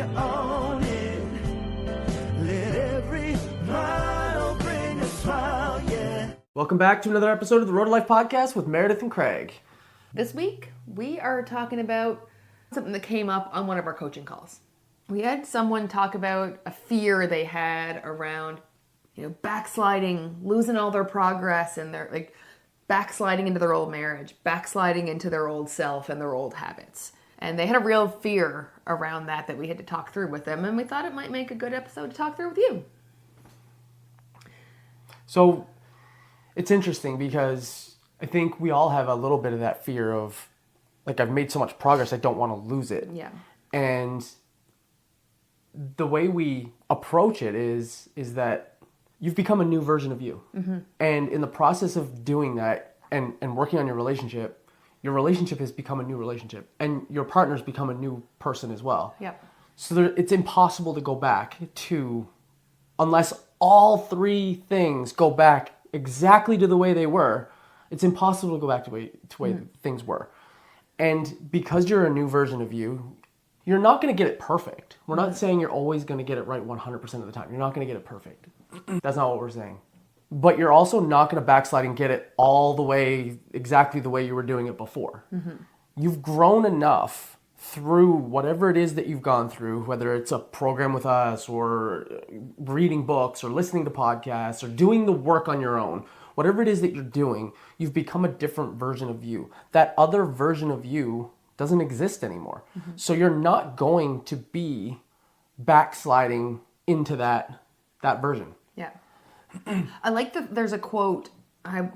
you own it. Let every mile bring a smile, yeah. Welcome back to another episode of the Road to Life podcast with Meredith and Craig. This week, we are talking about something that came up on one of our coaching calls. We had someone talk about a fear they had around, backsliding, losing all their progress, and they're like backsliding into their old marriage, backsliding into their old self and their old habits. And they had a real fear around that we had to talk through with them, and we thought it might make a good episode to talk through with you. So it's interesting because I think we all have a little bit of that fear of, like, I've made so much progress, I don't want to lose it. Yeah. And the way we approach it is that you've become a new version of you. Mm-hmm. And in the process of doing that and working on your relationship has become a new relationship. And your partner's become a new person as well. Yep. So it's impossible to go back to, unless all three things go back exactly to the way they were, it's impossible to go back to the way things were. And because you're a new version of you, you're not going to get it perfect. We're not saying you're always going to get it right 100% of the time. You're not going to get it perfect. That's not what we're saying. But you're also not going to backslide and get it all the way, exactly the way you were doing it before. Mm-hmm. You've grown enough through whatever it is that you've gone through, whether it's a program with us or reading books or listening to podcasts or doing the work on your own. Whatever it is that you're doing, you've become a different version of you. That other version of you doesn't exist anymore. Mm-hmm. So you're not going to be backsliding into that version. Yeah. I like there's a quote, I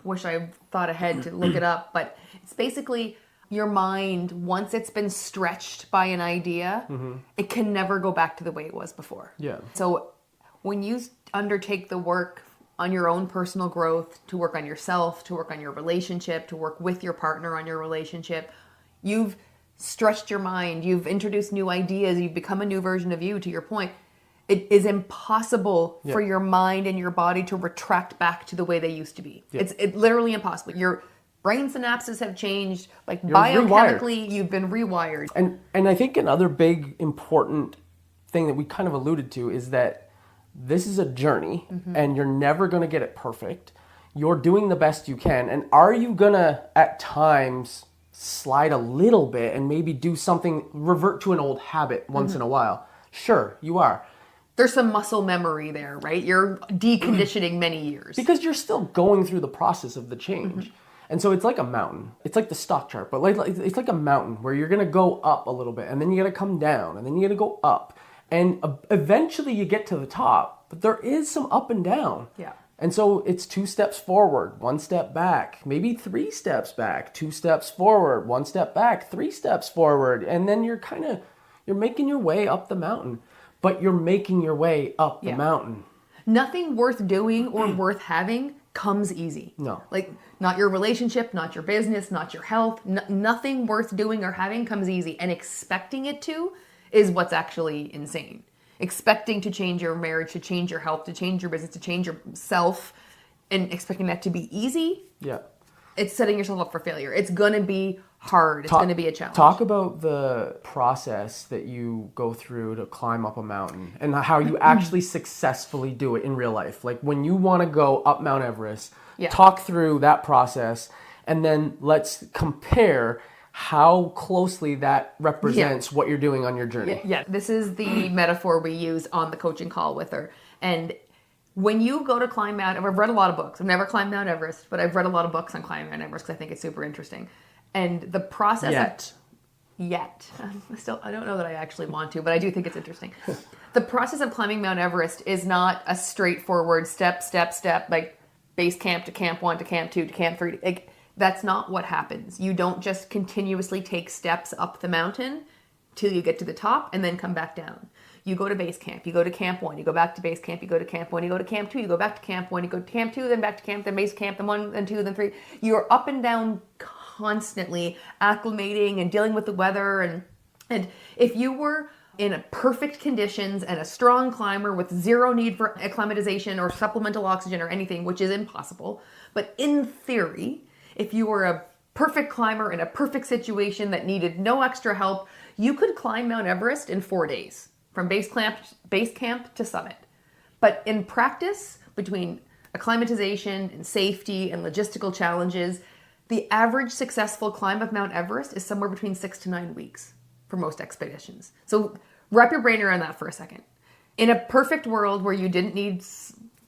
wish I thought ahead to look it up, but it's basically your mind, once it's been stretched by an idea, it can never go back to the way it was before. Yeah. So when you undertake the work on your own personal growth, to work on yourself, to work on your relationship, to work with your partner on your relationship, you've stretched your mind, you've introduced new ideas, you've become a new version of you, to your point. It is impossible for your mind and your body to retract back to the way they used to be. Yeah. It's literally impossible. Your brain synapses have changed. Like, you're biochemically, rewired. You've been rewired. And I think another big important thing that we kind of alluded to is that this is a journey, and you're never going to get it perfect. You're doing the best you can. And are you going to, at times, slide a little bit and maybe do something, revert to an old habit once in a while? Sure, you are. There's some muscle memory there, right? You're deconditioning many years. Because you're still going through the process of the change. Mm-hmm. And so it's like a mountain. It's like the stock chart, but it's like a mountain where you're going to go up a little bit, and then you got to come down, and then you got to go up. And eventually you get to the top, but there is some up and down. Yeah. And so it's 2 steps forward, 1 step back, maybe 3 steps back, 2 steps forward, 1 step back, 3 steps forward. And then you're making your way up the mountain. But you're making your way up the mountain. Nothing worth doing or worth having comes easy. No. Like, not your relationship, not your business, not your health. Nothing worth doing or having comes easy. And expecting it to is what's actually insane. Expecting to change your marriage, to change your health, to change your business, to change yourself, and expecting that to be easy. Yeah. It's setting yourself up for failure. It's going to be hard. It's going to be a challenge. Talk about the process that you go through to climb up a mountain and how you actually successfully do it in real life. Like, when you want to go up Mount Everest, talk through that process, and then let's compare how closely that represents what you're doing on your journey. Yeah. This is the metaphor we use on the coaching call with her. And when you go to climb Mount Everest, I've read a lot of books. I've never climbed Mount Everest, but I've read a lot of books on climbing Mount Everest because I think it's super interesting. And the process... Yet. I don't know that I actually want to, but I do think it's interesting. The process of climbing Mount Everest is not a straightforward step, like base camp to camp 1 to camp 2 to camp 3. Like, that's not what happens. You don't just continuously take steps up the mountain till you get to the top and then come back down. You go to base camp, you go to camp 1, you go back to base camp, you go to camp 1, you go to camp 2, you go back to camp 1, you go to camp 2, then back to camp, then base camp, then 1, then 2, then 3. You're up and down constantly, acclimating and dealing with the weather. And if you were in a perfect conditions and a strong climber with zero need for acclimatization or supplemental oxygen or anything, which is impossible, but in theory, if you were a perfect climber in a perfect situation that needed no extra help, you could climb Mount Everest in 4 days from base camp to summit. But in practice, between acclimatization and safety and logistical challenges, the average successful climb of Mount Everest is somewhere between 6 to 9 weeks for most expeditions. So wrap your brain around that for a second. In a perfect world where you didn't need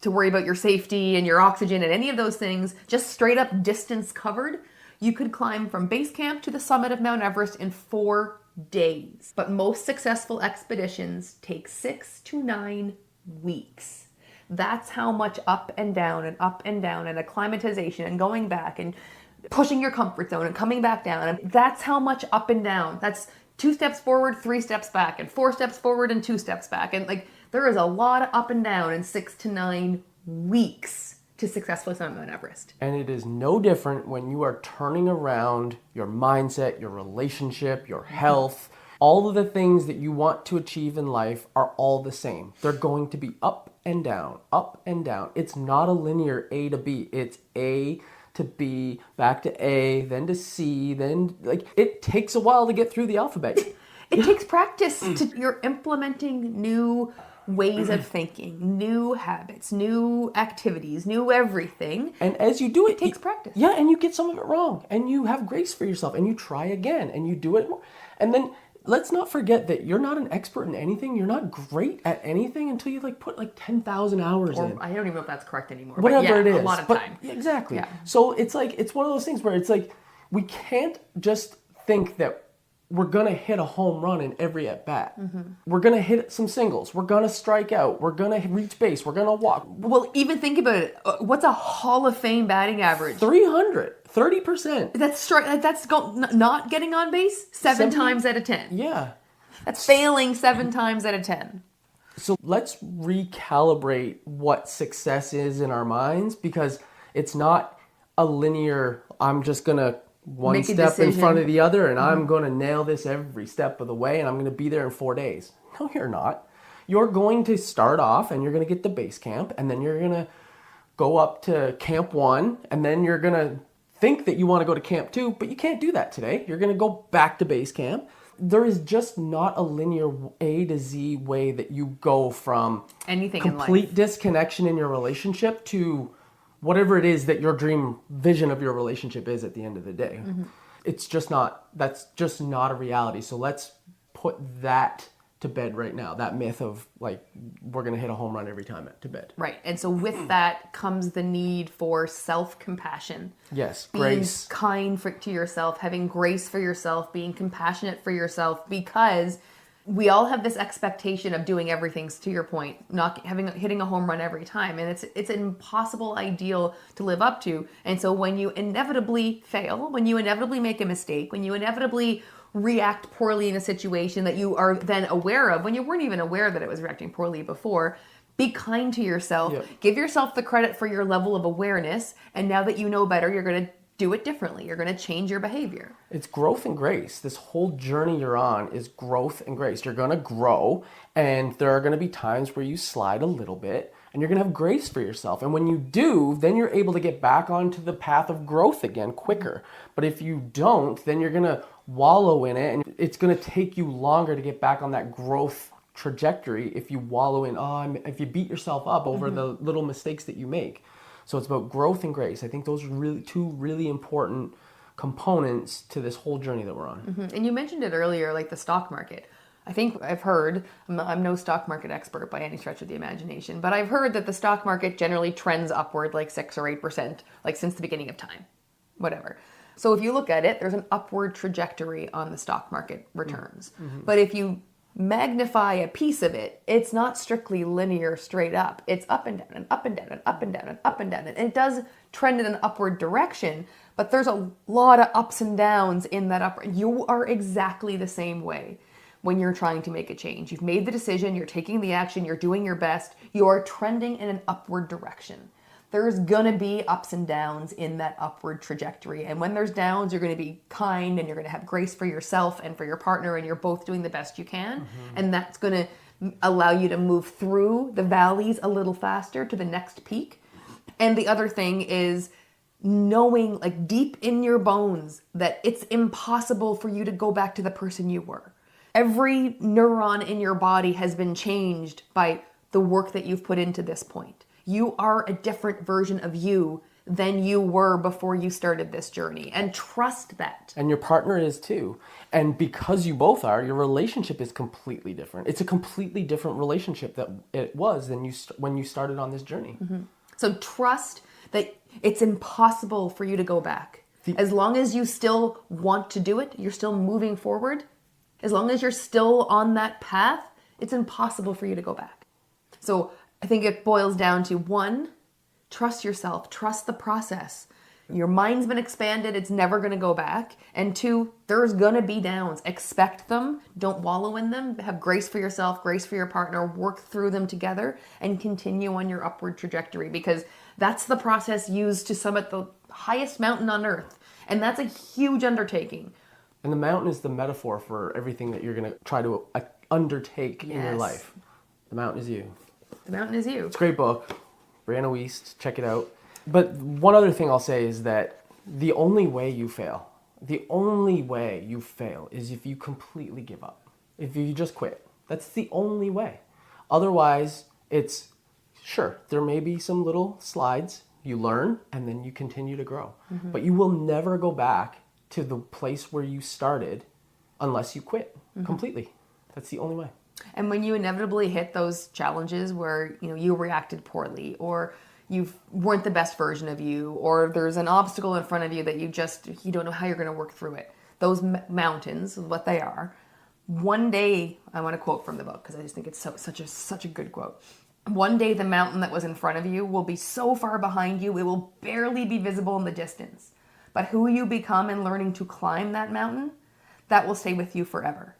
to worry about your safety and your oxygen and any of those things, just straight up distance covered, you could climb from base camp to the summit of Mount Everest in 4 days. But most successful expeditions take 6 to 9 weeks. That's how much up and down and acclimatization and going back and pushing your comfort zone and coming back down. And that's how much up and down. That's 2 steps forward, 3 steps back, and 4 steps forward and 2 steps back. And like, there is a lot of up and down in 6 to 9 weeks to successfully summit Mount Everest. And it is no different when you are turning around your mindset, your relationship, your health. All of the things that you want to achieve in life are all the same. They're going to be up and down, up and down. It's not a linear A to B. It's A to B, back to A, then to C, then like it takes a while to get through the alphabet. It takes practice. You're implementing new ways of thinking, new habits, new activities, new everything. And as you do it, it takes practice. Yeah, and you get some of it wrong, and you have grace for yourself, and you try again, and you do it more. And then let's not forget that you're not an expert in anything. You're not great at anything until you like put like 10,000 hours in. I don't even know if that's correct anymore. Whatever but yeah, it is. A lot of time. Exactly. Yeah. So it's like, it's one of those things where it's like, we can't just think that we're going to hit a home run in every at-bat. Mm-hmm. We're going to hit some singles. We're going to strike out. We're going to reach base. We're going to walk. Well, even think about it. What's a Hall of Fame batting average? 30%. That's not getting on base 7 times out of 10. Yeah. That's failing 7 times out of 10. So let's recalibrate what success is in our minds, because it's not a linear, I'm just going to one step in front of the other and I'm going to nail this every step of the way and I'm going to be there in 4 days. No, you're not. You're going to start off and you're going to get to base camp, and then you're going to go up to camp 1, and then you're going to think that you want to go to camp 2, but you can't do that today. You're going to go back to base camp. There is just not a linear A to Z way that you go from anything complete in life. Disconnection in your relationship to whatever it is that your dream vision of your relationship is at the end of the day. Mm-hmm. It's just not, that's just not a reality. So let's put that to bed right now. That myth of like, we're going to hit a home run every time to bed. Right. And so with that comes the need for self-compassion. Yes. Grace. Being kind to yourself, having grace for yourself, being compassionate for yourself, because we all have this expectation of doing everything, to your point, not hitting a home run every time. And it's an impossible ideal to live up to. And so when you inevitably fail, when you inevitably make a mistake, when you inevitably react poorly in a situation that you are then aware of, when you weren't even aware that it was reacting poorly before, be kind to yourself. Yep. Give yourself the credit for your level of awareness. And now that you know better, you're going to do it differently. You're going to change your behavior. It's growth and grace. This whole journey you're on is growth and grace. You're going to grow, and there are going to be times where you slide a little bit, and you're going to have grace for yourself. And when you do, then you're able to get back onto the path of growth again quicker. But if you don't, then you're going to wallow in it, and it's going to take you longer to get back on that growth trajectory if you wallow in, if you beat yourself up over the little mistakes that you make. So it's about growth and grace. I think those are really two really important components to this whole journey that we're on. Mm-hmm. And you mentioned it earlier, like the stock market. I think I've heard, I'm no stock market expert by any stretch of the imagination, but I've heard that the stock market generally trends upward like 6 or 8%, like since the beginning of time, whatever. So if you look at it, there's an upward trajectory on the stock market returns. Mm-hmm. But if you magnify a piece of it, it's not strictly linear straight up. It's up and down and up and down and up and down and up and down. And it does trend in an upward direction, but there's a lot of ups and downs in that upward. You are exactly the same way when you're trying to make a change. You've made the decision, you're taking the action, you're doing your best, you're trending in an upward direction. There's gonna be ups and downs in that upward trajectory. And when there's downs, you're gonna be kind and you're gonna have grace for yourself and for your partner, and you're both doing the best you can. Mm-hmm. And that's gonna allow you to move through the valleys a little faster to the next peak. And the other thing is knowing like deep in your bones that it's impossible for you to go back to the person you were. Every neuron in your body has been changed by the work that you've put into this point. You are a different version of you than you were before you started this journey, and trust that. And your partner is too. And because you both are, your relationship is completely different. It's a completely different relationship that it was than when you started on this journey. Mm-hmm. So trust that it's impossible for you to go back. As long as you still want to do it, you're still moving forward. As long as you're still on that path, it's impossible for you to go back. So I think it boils down to 1, trust yourself, trust the process. Your mind's been expanded, it's never going to go back. And 2, there's going to be downs. Expect them, don't wallow in them. Have grace for yourself, grace for your partner, work through them together and continue on your upward trajectory, because that's the process used to summit the highest mountain on earth. And that's a huge undertaking. And the mountain is the metaphor for everything that you're going to try to undertake in your life. The mountain is you. The mountain is you. It's a great book. Brianna Wiest, check it out. But one other thing I'll say is that the only way you fail is if you completely give up. If you just quit. That's the only way. Otherwise, it's, sure, there may be some little slides. You learn, and then you continue to grow. Mm-hmm. But you will never go back to the place where you started unless you quit completely. That's the only way. And when you inevitably hit those challenges where, you reacted poorly, or you weren't the best version of you, or there's an obstacle in front of you that you don't know how you're going to work through it. Those mountains, what they are. One day, I want to quote from the book because I just think it's such a good quote. One day the mountain that was in front of you will be so far behind you, it will barely be visible in the distance. But who you become in learning to climb that mountain, that will stay with you forever.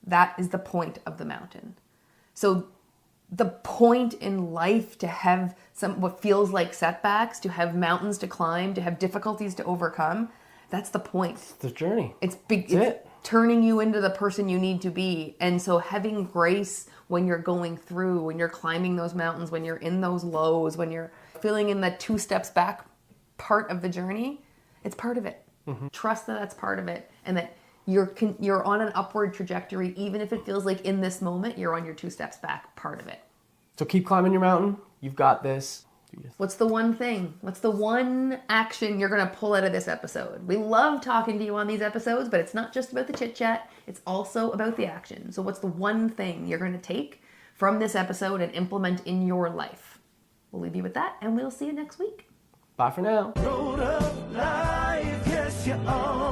That is the point of the mountain. So the point in life to have what feels like setbacks, to have mountains to climb, to have difficulties to overcome, that's the point. It's the journey. It's turning you into the person you need to be. And so having grace when you're going through, when you're climbing those mountains, when you're in those lows, when you're feeling in the 2 steps back part of the journey, it's part of it. Mm-hmm. Trust that that's part of it, and that you're on an upward trajectory, even if it feels like in this moment you're on your 2 steps back part of it. So keep climbing your mountain. You've got this. What's the one thing? What's the one action you're going to pull out of this episode? We love talking to you on these episodes, but it's not just about the chit chat. It's also about the action. So what's the one thing you're going to take from this episode and implement in your life? We'll leave you with that, and we'll see you next week. Bye for now. Road of life, yes, you're on.